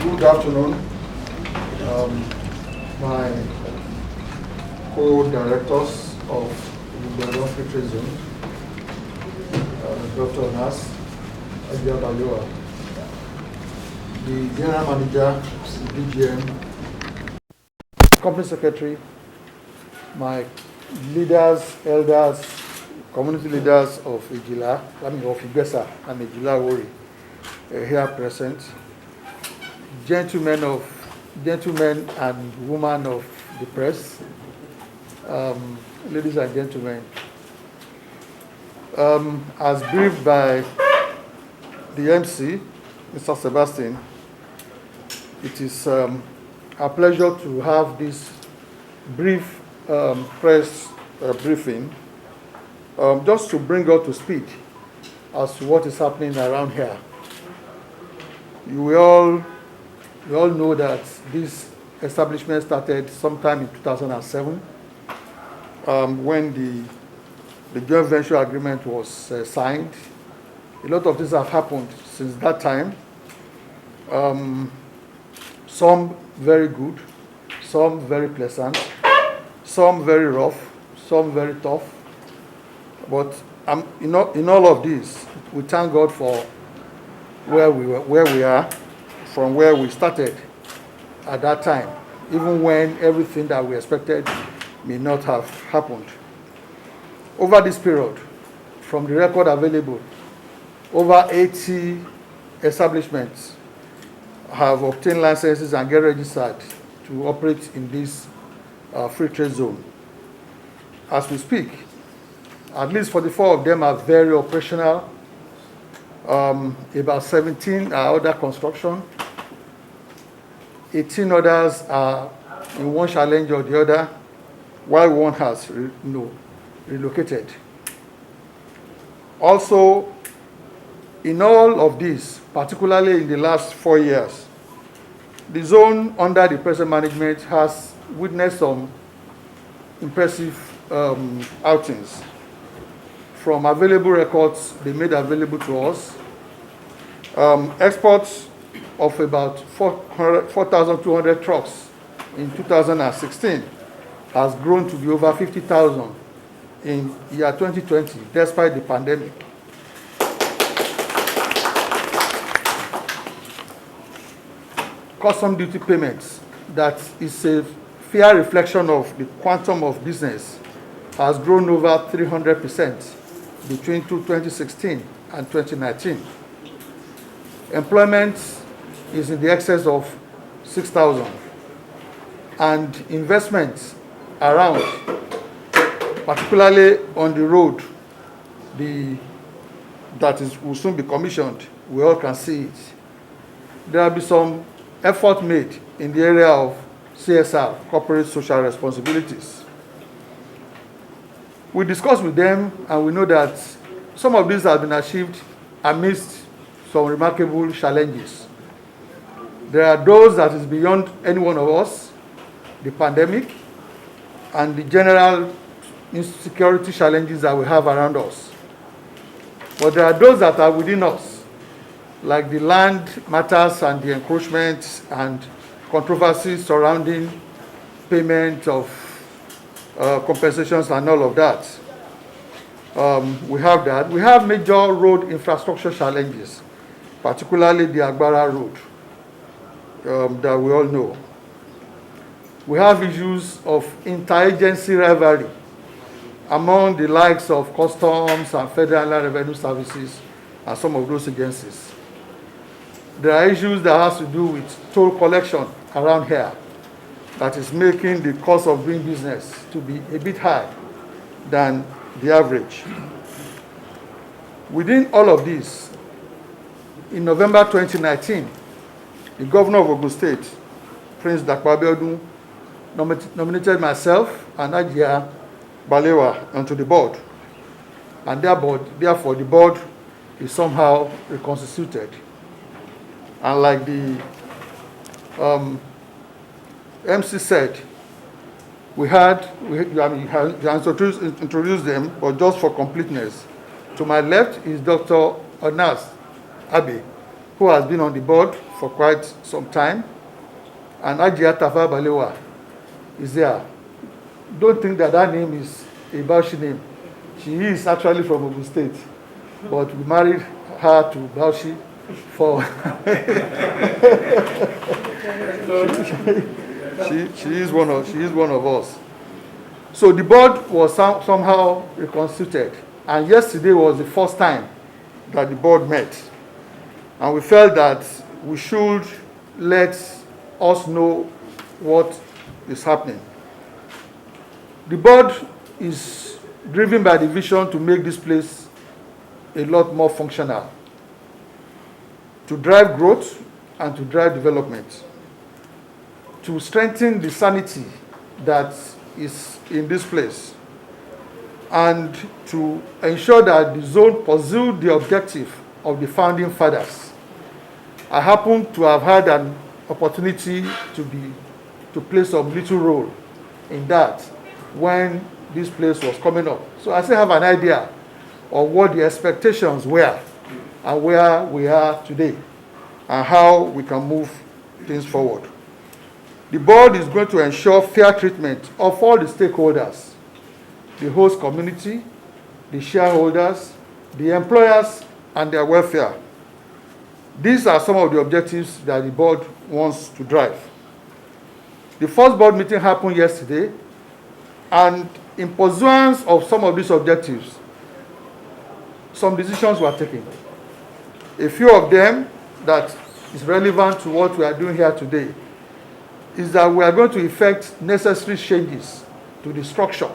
Good afternoon. My co-directors of the Ogun Guandong Zone, Dr. Nas Isiaka, the General Manager, DGM, Company Secretary, my leaders, elders, community leaders of Ijila, of Igbesa and Ijila Wori, here present, gentlemen and women of the press, ladies and gentlemen, as briefed by the MC, Mr. Sebastian, it is a pleasure to have this brief press briefing just to bring us to speed as to what is happening around here. We all know that this establishment started sometime in 2007 when the joint venture agreement was signed. A lot of things have happened since that time. Some very good, some very pleasant, some very rough, some very tough. But in all of this, we thank God for where we are, from where we started at that time, even when everything that we expected may not have happened. Over this period, from the record available, over 80 establishments have obtained licenses and get registered to operate in this free trade zone. As we speak, at least 44 of them are very operational. About 17 are under construction. 18 others are in one challenge or the other, while one has relocated. Also, in all of this, particularly in the last 4 years, the zone under the present management has witnessed some impressive outings. From available records they made available to us, exports of about 4,200 trucks in 2016 has grown to be over 50,000 in year 2020, despite the pandemic. Custom duty payments, that is a fair reflection of the quantum of business, has grown over 300% between 2016 and 2019. Employment is in the excess of 6,000, and investments around, particularly on the road, will soon be commissioned. We all can see it. There will be some effort made in the area of CSR, corporate social responsibilities. We discussed with them, and we know that some of these have been achieved amidst some remarkable challenges. There are those that is beyond any one of us, the pandemic and the general insecurity challenges that we have around us. But there are those that are within us, like the land matters and the encroachments and controversies surrounding payment of compensations and all of that. We have that. We have major road infrastructure challenges, particularly the Agbara Road that we all know. We have issues of interagency rivalry among the likes of customs and federal revenue services and some of those agencies. There are issues that has to do with toll collection around here that is making the cost of doing business to be a bit high than the average. Within all of this, in November 2019, the governor of Ogun State, Prince Dakwa nominated myself and Ajia Balewa onto the board. And therefore, the board is somehow reconstituted. And like the MC said, you introduced them, but just for completeness. To my left is Dr. Onas Abe, who has been on the board for quite some time, and Ajia Tafa Balewa is there. Don't think that that name is a Bauchi name. She is actually from Ogun State, but we married her to Bauchi for she is one of us. So the board was somehow reconstituted, and yesterday was the first time that the board met, and we felt that we should let us know what is happening. The board is driven by the vision to make this place a lot more functional, to drive growth and to drive development, to strengthen the sanity that is in this place, and to ensure that the zone pursued the objective of the founding fathers. I happen to have had an opportunity to play some little role in that when this place was coming up. So I still have an idea of what the expectations were and where we are today and how we can move things forward. The board is going to ensure fair treatment of all the stakeholders, the host community, the shareholders, the employers, and their welfare. These are some of the objectives that the board wants to drive. The first board meeting happened yesterday, and in pursuance of some of these objectives, some decisions were taken. A few of them that is relevant to what we are doing here today is that we are going to effect necessary changes to the structure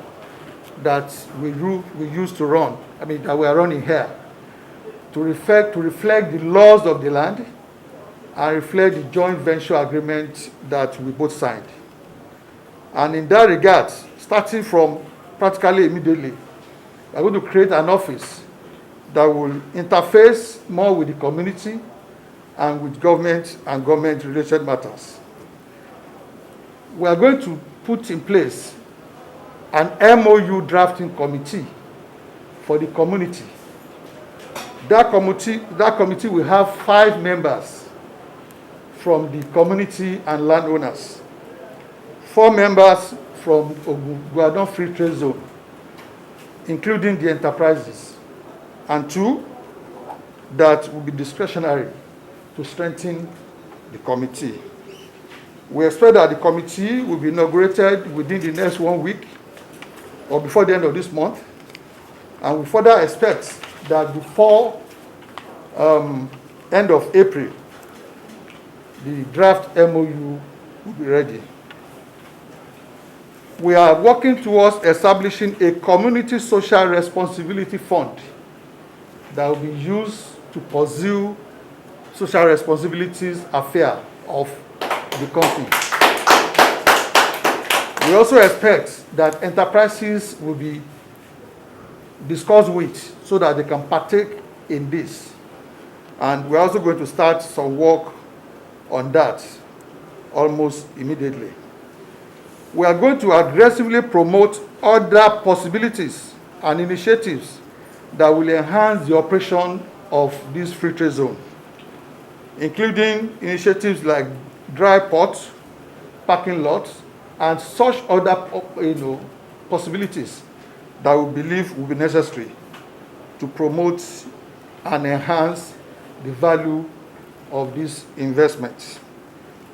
that we used to run, that we are running here, to reflect the laws of the land and reflect the joint venture agreement that we both signed. And in that regard, starting from practically immediately, we are going to create an office that will interface more with the community and with government and government-related matters. We are going to put in place an MOU drafting committee for the community. That committee will have 5 members from the community and landowners, 4 members from Ogun Guandong Free Trade Zone, including the enterprises, and 2 that will be discretionary to strengthen the committee. We expect that the committee will be inaugurated within the next 1 week or before the end of this month, and we further expect that before end of April, the draft MOU will be ready. We are working towards establishing a community social responsibility fund that will be used to pursue social responsibilities affairs of the company. We also expect that enterprises will be discussed with so that they can partake in this. And we're also going to start some work on that almost immediately. We are going to aggressively promote other possibilities and initiatives that will enhance the operation of this free trade zone, including initiatives like dry ports, parking lots, and such other possibilities that we believe will be necessary to promote and enhance the value of these investments.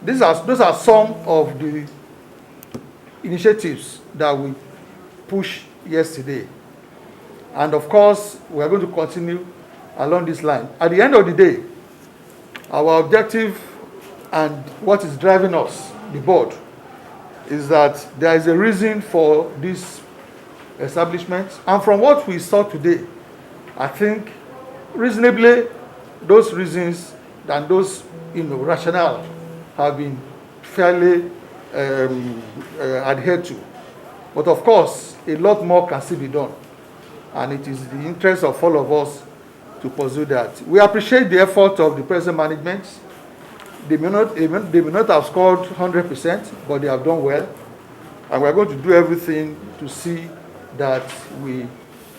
Those are some of the initiatives that we pushed yesterday. And of course, we are going to continue along this line. At the end of the day, our objective and what is driving us, the board, is that there is a reason for this establishment. And from what we saw today, I think reasonably those reasons and those rationale have been fairly adhered to. But of course, a lot more can still be done. And it is the interest of all of us to pursue that. We appreciate the effort of the present management. They may not have scored 100%, but they have done well. And we are going to do everything to see that we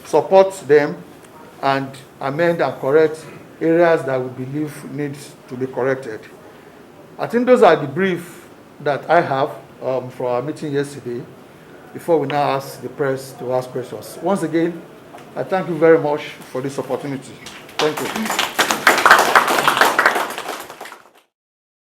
support them and amend and correct areas that we believe needs to be corrected. I think those are the brief that I have from our meeting yesterday, before we now ask the press to ask questions. Once again, I thank you very much for this opportunity. Thank you.